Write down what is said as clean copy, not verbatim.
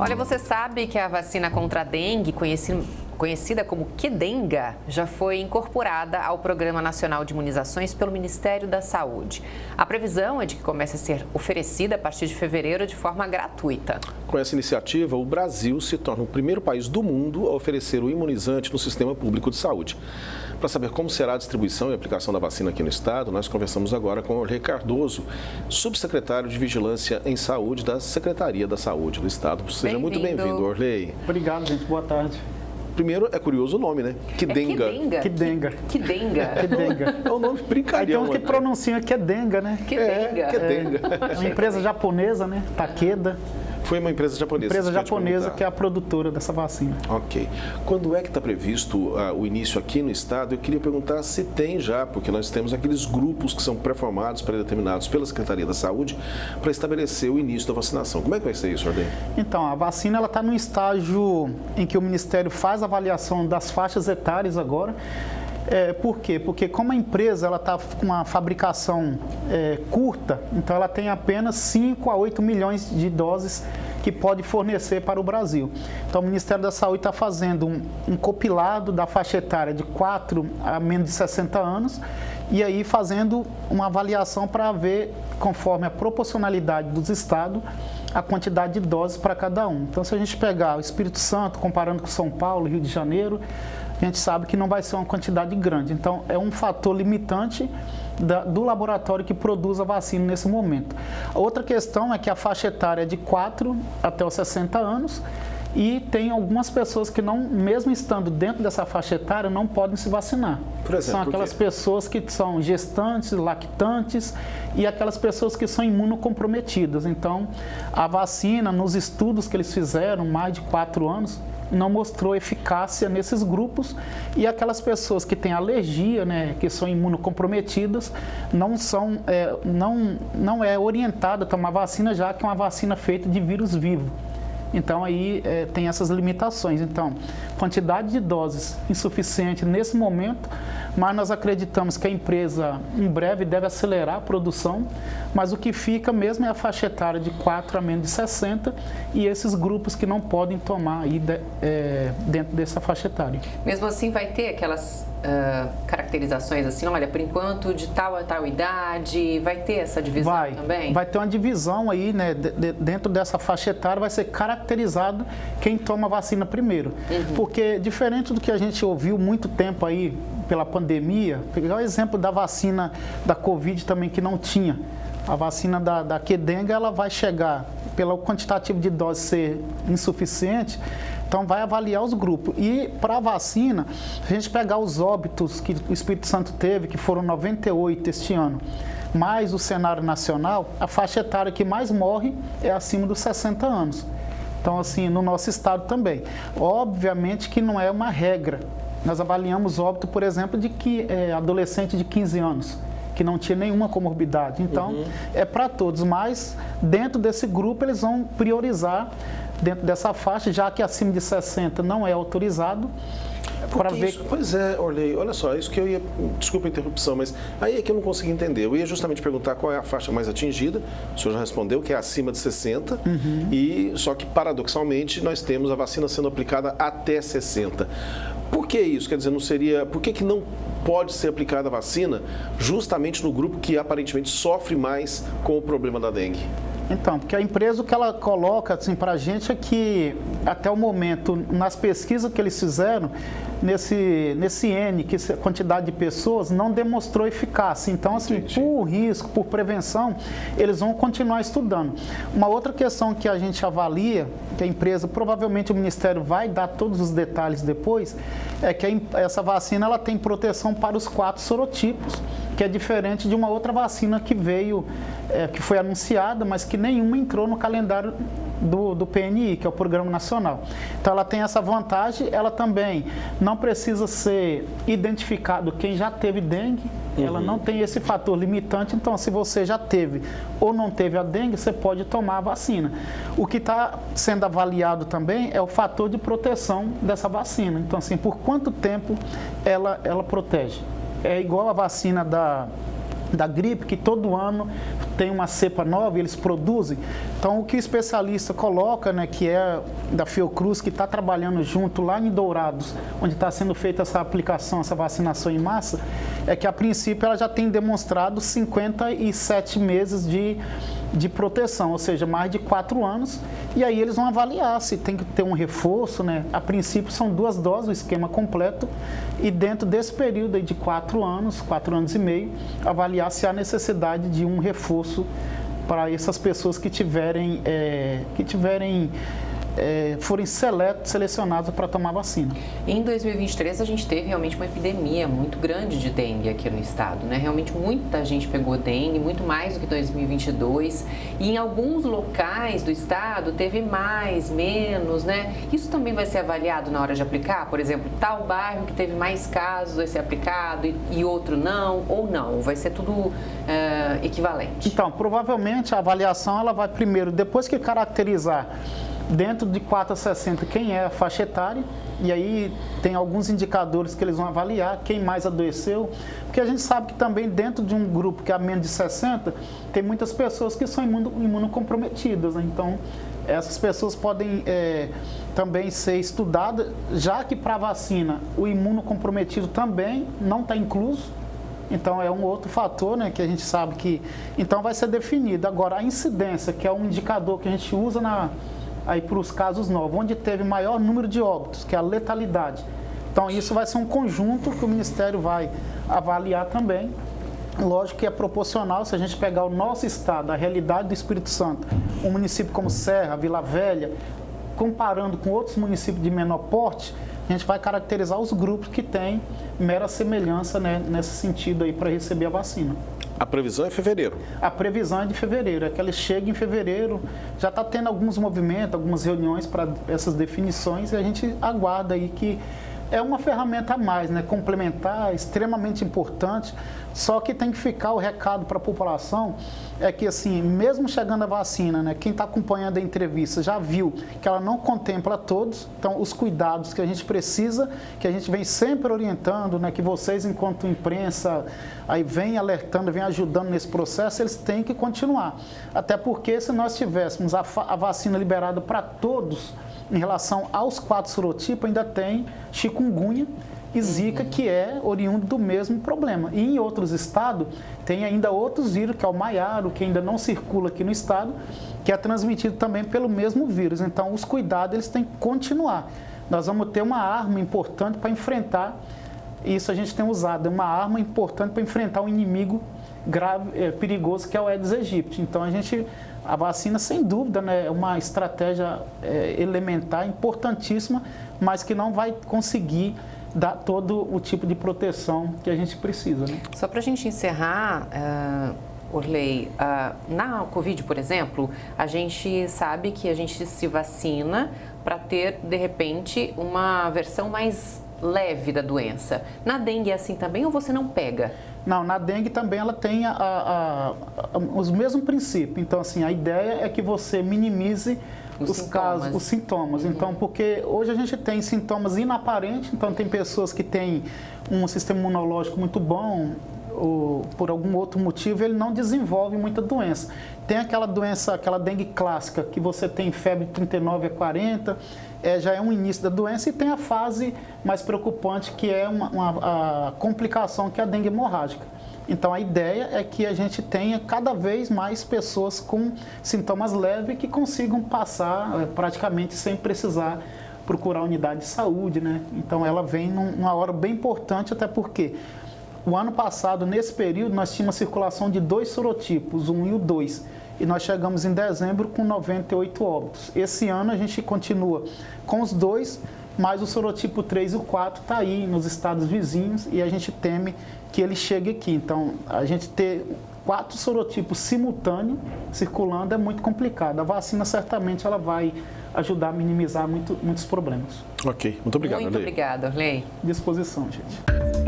Olha, você sabe que a vacina contra a dengue, conhecida como Qdenga, já foi incorporada ao Programa Nacional de Imunizações pelo Ministério da Saúde. A previsão é de que comece a ser oferecida a partir de fevereiro de forma gratuita. Com essa iniciativa, o Brasil se torna o primeiro país do mundo a oferecer o imunizante no sistema público de saúde. Para saber como será a distribuição e aplicação da vacina aqui no estado, nós conversamos agora com o Orley Cardoso, subsecretário de Vigilância em Saúde da Secretaria da Saúde do estado. Seja muito bem-vindo, Orley. Obrigado, gente. Boa tarde. Primeiro, é curioso o nome, né? Qdenga. Qdenga. Qdenga. É um nome brincalhão. Então, que pronuncia Qdenga, né? Qdenga. É uma empresa japonesa, né? Takeda. Foi uma empresa japonesa. Empresa japonesa que é a produtora dessa vacina. Ok. Quando é que está previsto o início aqui no estado? Eu queria perguntar se tem já, porque nós temos aqueles grupos que são pré-formados, pré-determinados pela Secretaria da Saúde para estabelecer o início da vacinação. Como é que vai ser isso, Orley? Então, a vacina está no estágio em que o Ministério faz a avaliação das faixas etárias agora. Por quê? Porque como a empresa está com uma fabricação curta, então ela tem apenas 5 a 8 milhões de doses que pode fornecer para o Brasil. Então o Ministério da Saúde está fazendo um compilado da faixa etária de 4 a menos de 60 anos e aí fazendo uma avaliação para ver, conforme a proporcionalidade dos estados, a quantidade de doses para cada um. Então se a gente pegar o Espírito Santo, comparando com São Paulo, Rio de Janeiro, a gente sabe que não vai ser uma quantidade grande. Então, é um fator limitante do laboratório que produz a vacina nesse momento. A outra questão é que a faixa etária é de 4 até os 60 anos e tem algumas pessoas que, não, mesmo estando dentro dessa faixa etária, não podem se vacinar. Por exemplo, são aquelas pessoas que são gestantes, lactantes e aquelas pessoas que são imunocomprometidas. Então, a vacina, nos estudos que eles fizeram, mais de 4 anos, não mostrou eficácia nesses grupos e aquelas pessoas que têm alergia, né, que são imunocomprometidas, não é orientada a tomar vacina, já que é uma vacina feita de vírus vivo. Então, aí tem essas limitações. Então, quantidade de doses insuficiente nesse momento, mas nós acreditamos que a empresa, em breve, deve acelerar a produção, mas o que fica mesmo é a faixa etária de 4 a menos de 60 e esses grupos que não podem tomar aí dentro dessa faixa etária. Mesmo assim, vai ter aquelas caracterizações assim, olha, por enquanto, de tal a tal idade, vai ter essa divisão também? Vai ter uma divisão aí, né, dentro dessa faixa etária vai ser caracterizado quem toma a vacina primeiro. Porque, diferente do que a gente ouviu muito tempo aí pela pandemia, pegar o exemplo da vacina da Covid também que não tinha. A vacina da Qdenga, ela vai chegar, pelo quantitativo de doses ser insuficiente, então vai avaliar os grupos. E para a vacina, se a gente pegar os óbitos que o Espírito Santo teve, que foram 98 este ano, mais o cenário nacional, a faixa etária que mais morre é acima dos 60 anos. Então, assim, no nosso estado também. Obviamente que não é uma regra. Nós avaliamos óbito, por exemplo, de adolescente de 15 anos, que não tinha nenhuma comorbidade. Então, é para todos, mas dentro desse grupo eles vão priorizar dentro dessa faixa, já que acima de 60 não é autorizado. Para ver... Pois é, Orley, olha só, isso que eu ia, desculpa a interrupção, mas aí é que eu não consegui entender. Eu ia justamente perguntar qual é a faixa mais atingida, o senhor já respondeu, que é acima de 60, e só que paradoxalmente nós temos a vacina sendo aplicada até 60. Por que isso? Quer dizer, não seria... Por que não pode ser aplicada a vacina justamente no grupo que aparentemente sofre mais com o problema da dengue? Então, porque a empresa, o que ela coloca assim, para a gente é que, até o momento, nas pesquisas que eles fizeram, nesse N, que a quantidade de pessoas, não demonstrou eficácia. Então, assim, por risco, por prevenção, eles vão continuar estudando. Uma outra questão que a gente avalia, que a empresa, provavelmente o Ministério vai dar todos os detalhes depois, é que essa vacina ela tem proteção para os 4 sorotipos, que é diferente de uma outra vacina que veio, que foi anunciada, mas que nenhuma entrou no calendário do PNI, que é o Programa Nacional. Então, ela tem essa vantagem, ela também não precisa ser identificado quem já teve dengue, ela não tem esse fator limitante, então, se você já teve ou não teve a dengue, você pode tomar a vacina. O que está sendo avaliado também é o fator de proteção dessa vacina. Então, assim, por quanto tempo ela protege? É igual a vacina da gripe, que todo ano tem uma cepa nova e eles produzem. Então, o que o especialista coloca, né, que é da Fiocruz, que está trabalhando junto lá em Dourados, onde está sendo feita essa aplicação, essa vacinação em massa, é que, a princípio, ela já tem demonstrado 57 meses de proteção, ou seja, mais de 4 anos. E aí eles vão avaliar se tem que ter um reforço, né? A princípio, são 2 doses, o esquema completo. E dentro desse período aí de 4 anos e meio, avaliar se há necessidade de um reforço para essas pessoas que forem selecionadas para tomar vacina. Em 2023, a gente teve realmente uma epidemia muito grande de dengue aqui no estado, né? Realmente muita gente pegou dengue, muito mais do que 2022. E em alguns locais do estado teve mais, menos, né? Isso também vai ser avaliado na hora de aplicar? Por exemplo, tal bairro que teve mais casos vai ser aplicado e outro não, ou não? Vai ser tudo equivalente? Então, provavelmente a avaliação ela vai primeiro, depois que caracterizar dentro de 4 a 60 quem é a faixa etária, e aí tem alguns indicadores que eles vão avaliar, quem mais adoeceu, porque a gente sabe que também dentro de um grupo que é menos de 60, tem muitas pessoas que são imunocomprometidas, né? Então essas pessoas podem também ser estudadas, já que para a vacina o imunocomprometido também não está incluso. Então, é um outro fator, né, que a gente sabe que... Então, vai ser definido. Agora, a incidência, que é um indicador que a gente usa aí para os casos novos, onde teve maior número de óbitos, que é a letalidade. Então, isso vai ser um conjunto que o Ministério vai avaliar também. Lógico que é proporcional, se a gente pegar o nosso estado, a realidade do Espírito Santo, um município como Serra, Vila Velha, comparando com outros municípios de menor porte, a gente vai caracterizar os grupos que têm mera semelhança, né, nesse sentido aí para receber a vacina. A previsão é fevereiro? A previsão é de fevereiro, é que ele chegue em fevereiro, já está tendo alguns movimentos, algumas reuniões para essas definições e a gente aguarda aí que é uma ferramenta a mais, né, complementar, extremamente importante, só que tem que ficar o recado para a população, é que assim, mesmo chegando a vacina, né, quem está acompanhando a entrevista já viu que ela não contempla todos, então os cuidados que a gente precisa, que a gente vem sempre orientando, né, que vocês enquanto imprensa aí vem alertando, vem ajudando nesse processo, eles têm que continuar, até porque se nós tivéssemos a vacina liberada para todos, em relação aos 4 sorotipos, ainda tem chikungunya e zika, que é oriundo do mesmo problema. E em outros estados, tem ainda outros vírus, que é o maiaro, que ainda não circula aqui no estado, que é transmitido também pelo mesmo vírus. Então, os cuidados eles têm que continuar. Nós vamos ter uma arma importante para enfrentar, isso a gente tem usado, é uma arma importante para enfrentar um inimigo grave, perigoso, que é o Aedes aegypti. Então, a vacina, sem dúvida, né, é uma estratégia elementar, importantíssima, mas que não vai conseguir dar todo o tipo de proteção que a gente precisa, né? Só para a gente encerrar, Orley, na Covid, por exemplo, a gente sabe que a gente se vacina para ter, de repente, uma versão mais leve da doença. Na dengue é assim também ou você não pega? Não, na dengue também ela tem os mesmos princípios. Então, assim, a ideia é que você minimize os sintomas. Então, porque hoje a gente tem sintomas inaparentes, então tem pessoas que têm um sistema imunológico muito bom, ou por algum outro motivo ele não desenvolve muita doença. Tem aquela doença, aquela dengue clássica, que você tem febre de 39 a 40, já é um início da doença, e tem a fase mais preocupante, que é a complicação, que é a dengue hemorrágica. Então, a ideia é que a gente tenha cada vez mais pessoas com sintomas leves que consigam passar praticamente sem precisar procurar unidade de saúde, né? Então, ela vem numa hora bem importante, até porque o ano passado, nesse período, nós tínhamos circulação de 2 sorotipos, o 1 e o 2. E nós chegamos em dezembro com 98 óbitos. Esse ano a gente continua com os 2, mas o sorotipo 3 e o 4 está aí nos estados vizinhos e a gente teme que ele chegue aqui. Então, a gente ter 4 sorotipos simultâneos circulando é muito complicado. A vacina certamente ela vai ajudar a minimizar muitos problemas. Ok, muito obrigado, Muito obrigada, Orley. Disposição, gente.